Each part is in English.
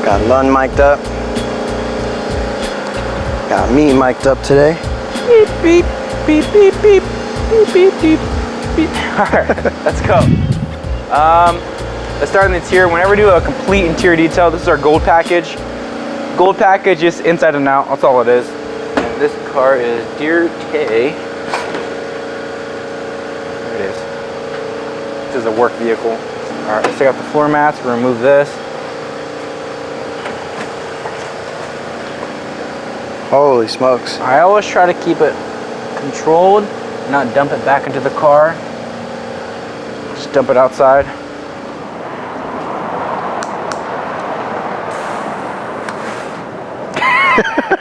Got Luan mic'd up. Got me mic'd up today. Beep, beep, beep, beep, beep, beep, beep, beep, beep. All right, let's go. Let's start in the interior. Whenever we do a complete interior detail, this is our gold package. Gold package is inside and out, that's all it is. And this car is Deer K. There it is. This is a work vehicle. All right, let's take out the floor mats, we'll remove this. Holy smokes. I always try to keep it controlled, not dump it back into the car. Just dump it outside.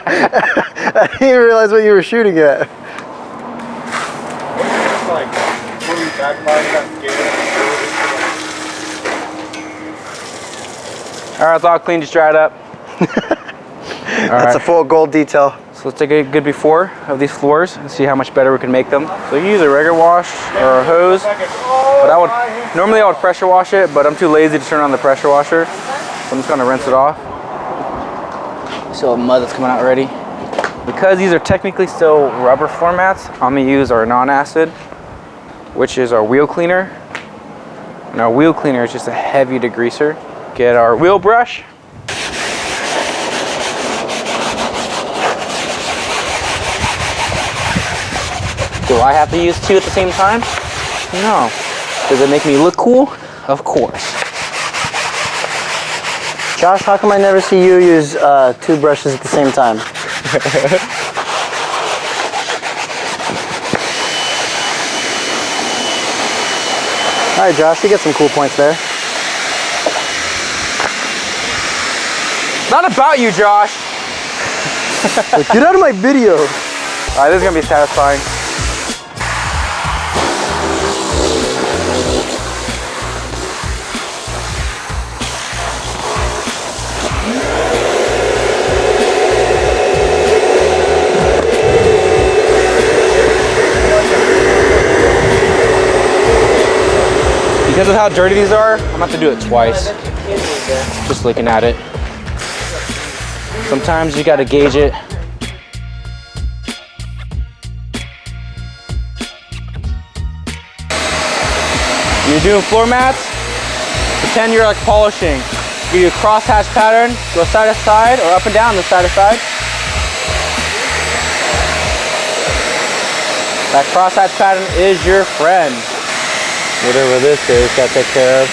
I didn't even realize what you were shooting at. It's like moving back by that All right, it's all clean, just dried up. That's a full gold detail. So let's take a good before of these floors and see how much better we can make them. So you use a regular wash or a hose, but normally I would pressure wash it, but I'm too lazy to turn on the pressure washer. So I'm just gonna rinse it off. See all the mud that's coming out already. Because these are technically still rubber floor mats, I'm gonna use our non-acid, which is our wheel cleaner. And our wheel cleaner is just a heavy degreaser. Get our wheel brush. Do I have to use two at the same time? No. Does it make me look cool? Of course. Josh, how come I never see you use two brushes at the same time? All right, Josh, you get some cool points there. Not about you, Josh. Like, get out of my video. All right, this is gonna be satisfying. Because of how dirty these are, I'm gonna have to do it twice. Just looking at it. Sometimes you gotta gauge it. You're doing floor mats, pretend you're like polishing. You do a crosshatch pattern, go side to side or up and down the side to side. That crosshatch pattern is your friend. Whatever this is, gotta take care of.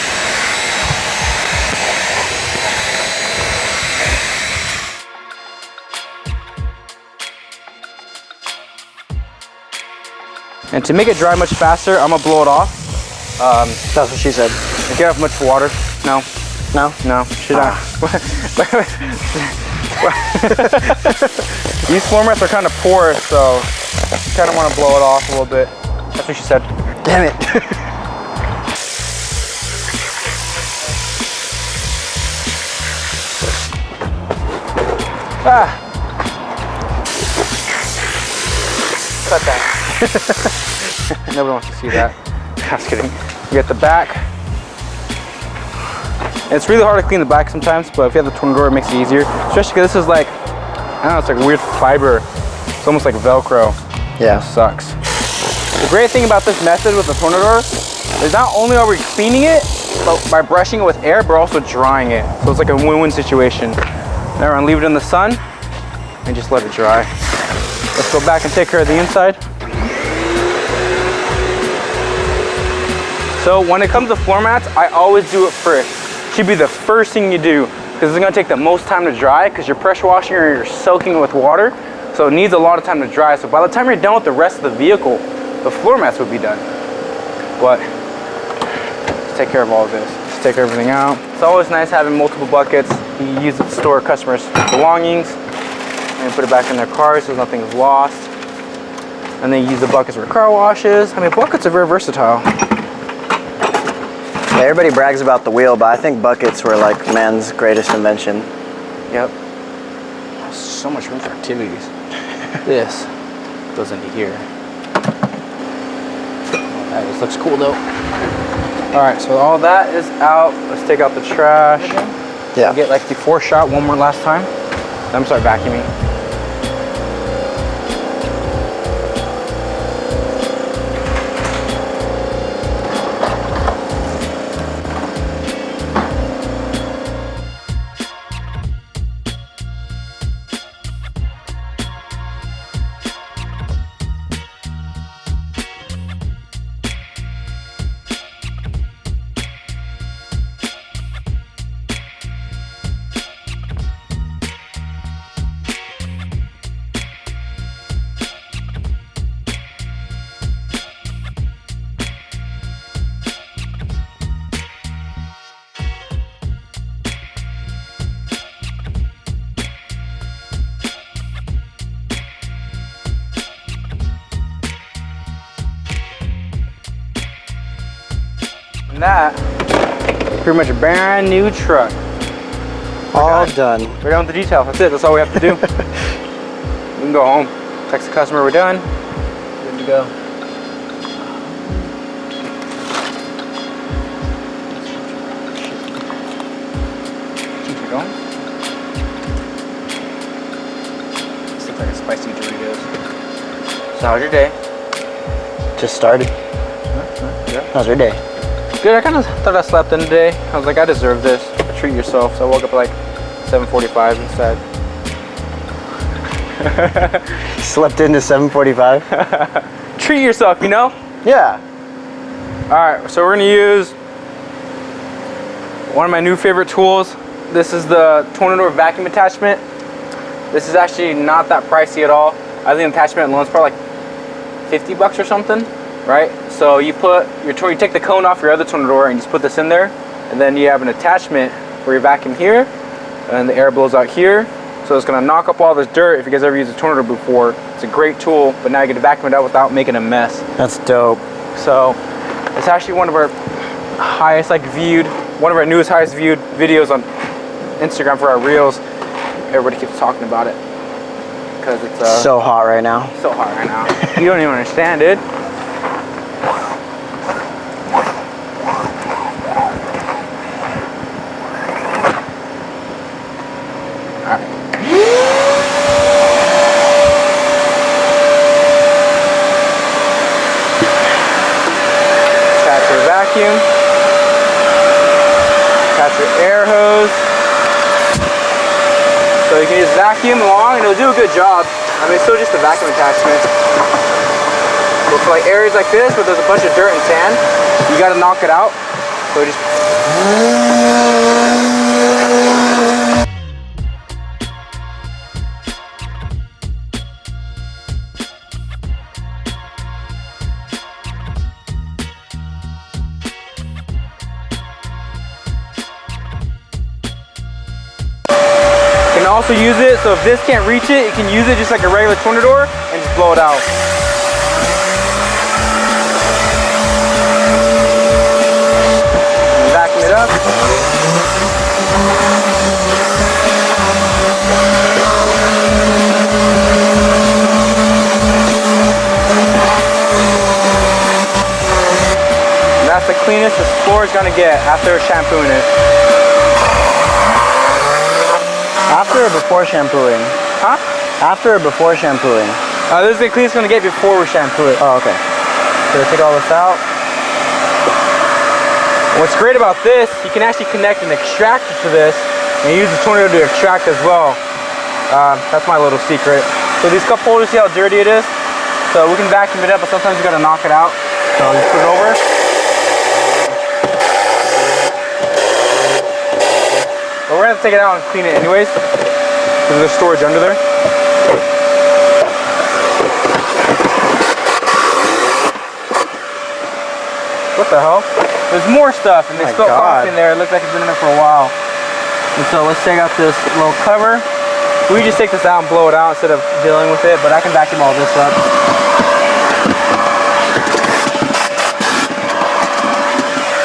And to make it dry much faster, I'm gonna blow it off. That's what she said. Get off much water. No. No? No. Should I? These floor mats are kind of porous, so you kind of want to blow it off a little bit. That's what she said. Damn it. Ah. Cut that. Nobody wants to see that. I was kidding. We got the back. And it's really hard to clean the back sometimes, but if you have the tornado door, it makes it easier. Especially because this is like, I don't know, it's like a weird fiber. It's almost like Velcro. Yeah. It sucks. The great thing about this method with the tornado door is not only are we cleaning it, but by brushing it with air, but also drying it. So it's like a win-win situation. Now we're gonna leave it in the sun and just let it dry. Let's go back and take care of the inside. So when it comes to floor mats, I always do it first. It should be the first thing you do because it's gonna take the most time to dry because you're pressure washing or you're soaking it with water. So it needs a lot of time to dry. So by the time you're done with the rest of the vehicle, the floor mats would be done. But let's take care of all of this. Let's take everything out. It's always nice having multiple buckets. You use it to store customers' belongings and put it back in their cars so nothing's lost. And then you use the buckets for car washes. I mean, buckets are very versatile. Yeah, everybody brags about the wheel, but I think buckets were like man's greatest invention. Yep. So much room for activities. This goes into here. That just looks cool though. All right, so all that is out. Let's take out the trash. Yeah. We'll get like the 4 shot one more last time. Then I'm start vacuuming. And that, pretty much a brand new truck. All done. We're done with the detail. That's it. That's all we have to do. We can go home. Text the customer we're done. Good to go. Keep it going. This looks like a spicy Doritos. So how's your day? Just started. Yeah. How's your day? Good. I kind of thought I slept in today. I was like, I deserve this. Treat yourself. So I woke up at like 7:45 instead. Slept into 7:45? Treat yourself, you know? Yeah. Alright, so we're gonna use one of my new favorite tools. This is the Tornador vacuum attachment. This is actually not that pricey at all. I think the attachment alone is probably like 50 bucks or something, right? So you put your you take the cone off your other Tornador and just put this in there, and then you have an attachment for your vacuum here, and the air blows out here. So it's gonna knock up all this dirt. If you guys ever used a Tornador before, it's a great tool, but now you get to vacuum it out without making a mess. That's dope. So it's actually one of our highest viewed, one of our newest highest viewed videos on Instagram for our reels. Everybody keeps talking about it because it's so hot right now. so hot right now. You don't even understand, dude. Vacuum, attach your air hose. So you can just vacuum along and it'll do a good job. I mean, it's still just a vacuum attachment. But for like areas like this where there's a bunch of dirt and sand, you gotta knock it out. So just also use it, so if this can't reach it, you can use it just like a regular Tornador and just blow it out. Vacuum it up. And that's the cleanest the floor is gonna get after shampooing it. After or before shampooing? Huh? After or before shampooing? This is the cleanest it's gonna get before we shampoo it. Oh, okay. So take all this out. What's great about this, you can actually connect an extractor to this and use the Tornador to extract as well. That's my little secret. So these cup holders, see how dirty it is? So we can vacuum it up, but sometimes you gotta knock it out. So just put it over. But we're gonna have to take it out and clean it anyways, because there's storage under there. What the hell? There's more stuff, and they spilt coffee in there. It looks like it's been in there for a while. And so let's take out this little cover. We just take this out and blow it out instead of dealing with it, but I can vacuum all this up.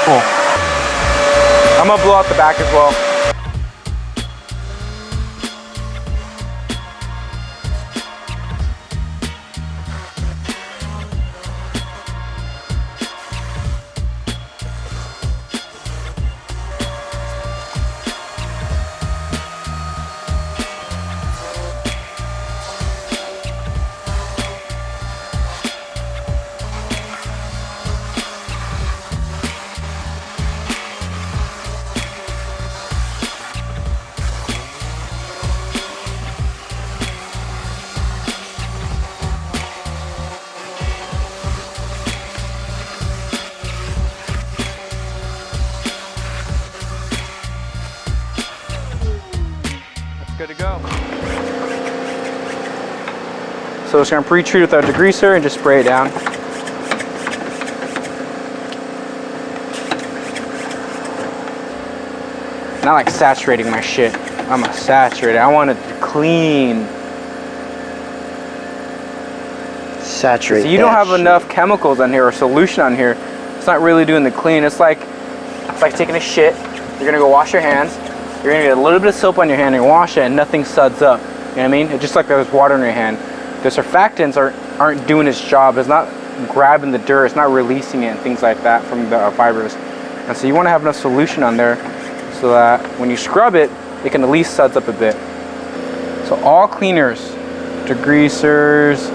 Cool. I'm gonna blow out the back as well. good to go. So it's gonna pre-treat with our degreaser and just spray it down. Not like saturating my shit. I'm a saturator. I want it clean. Saturate. So you don't have enough chemicals on here or solution on here. It's not really doing the clean. It's like taking a shit. You're gonna go wash your hands. You're gonna get a little bit of soap on your hand and wash it, and nothing suds up. You know what I mean? It's just like there's water in your hand. The surfactants aren't doing its job. It's not grabbing the dirt. It's not releasing it and things like that from the fibers. And so you want to have enough solution on there so that when you scrub it, it can at least suds up a bit. So all cleaners, degreasers,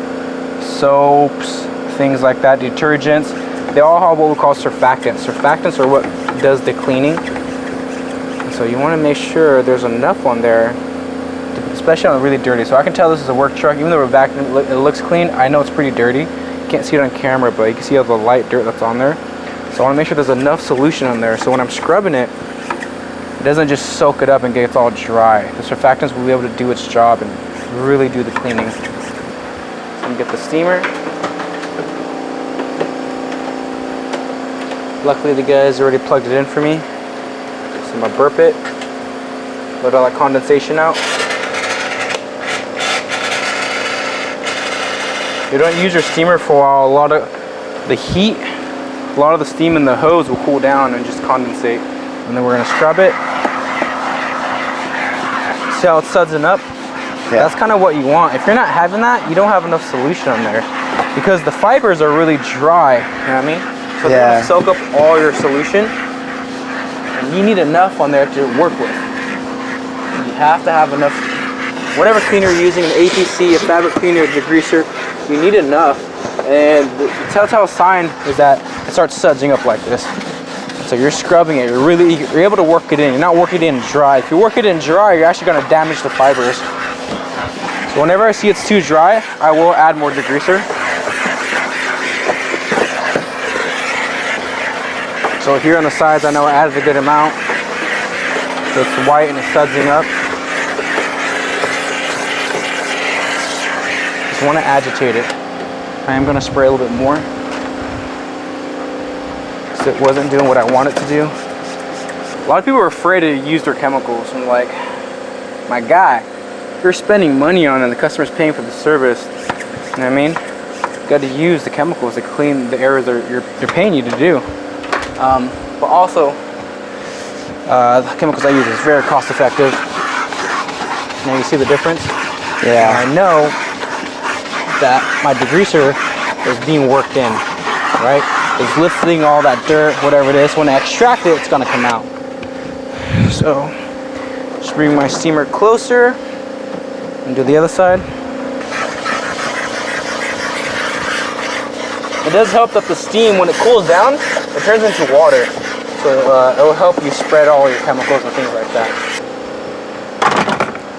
soaps, things like that, detergents, they all have what we call surfactants. Surfactants are what does the cleaning. And so you want to make sure there's enough on there, especially on really dirty. So I can tell this is a work truck. Even though it looks clean, I know it's pretty dirty. You can't see it on camera, but you can see all the light dirt that's on there. So I want to make sure there's enough solution on there. So when I'm scrubbing it, it doesn't just soak it up and gets all dry. The surfactants will be able to do its job and really do the cleaning. So I'm gonna get the steamer. Luckily the guys already plugged it in for me. So I'm gonna burp it, let all that condensation out. You don't use your steamer for a while. A lot of the heat, a lot of the steam in the hose will cool down and just condensate. And then we're gonna scrub it. See how it's sudsing up? Yeah. That's kind of what you want. If you're not having that, you don't have enough solution on there because the fibers are really dry. You know what I mean? So they're gonna soak up all your solution, and you need enough on there to work with. You have to have enough. Whatever cleaner you're using, an APC, a fabric cleaner, a degreaser, you need enough. And the telltale sign is that it starts sudsing up like this. So you're scrubbing it, you're able to work it in. You're not working it in dry. If you work it in dry, you're actually gonna damage the fibers. So whenever I see it's too dry, I will add more degreaser. So here on the sides, I know I added a good amount. So it's white and it's sudsing up. Just wanna agitate it. I am gonna spray a little bit more. It wasn't doing what I wanted to do. A lot of people are afraid to use their chemicals. I'm like, my guy, you're spending money on it and the customer's paying for the service. You know what I mean? You got to use the chemicals to clean the areas that you're paying you to do. But also, the chemicals I use is very cost effective. Now you see the difference? Yeah. And I know that my degreaser is being worked in, right? It's lifting all that dirt, whatever it is. When I extract it, it's gonna come out. So, just bring my steamer closer and do the other side. It does help that the steam, when it cools down, it turns into water. So it will help you spread all your chemicals and things like that.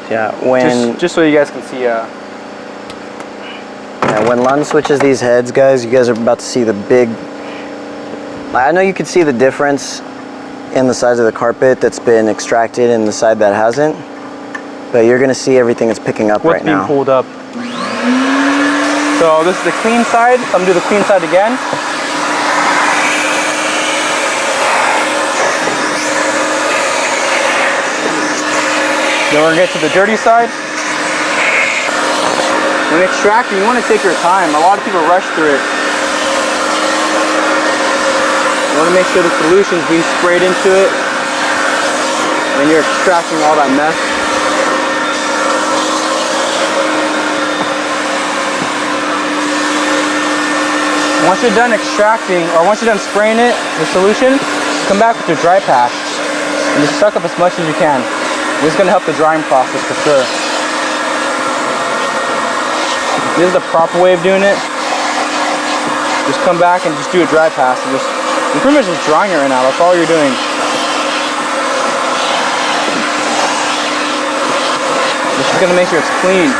Yeah, just so you guys can see. Yeah, when Lund switches these heads, guys, you guys are about to see the big. I know you can see the difference in the size of the carpet that's been extracted and the side that hasn't, but you're gonna see everything that's picking up right now. What's being pulled up. So this is the clean side. So I'm gonna do the clean side again. Then we're gonna get to the dirty side. When extracting, you wanna take your time. A lot of people rush through it. You want to make sure the solution is being sprayed into it and you're extracting all that mess. Once you're done extracting, or once you're done spraying it, the solution, come back with your dry patch and just suck up as much as you can. This is going to help the drying process for sure. This is the proper way of doing it. Just come back and just do a dry pass and just. You're pretty much just drying it right now. That's all you're doing. This is gonna make sure it's clean.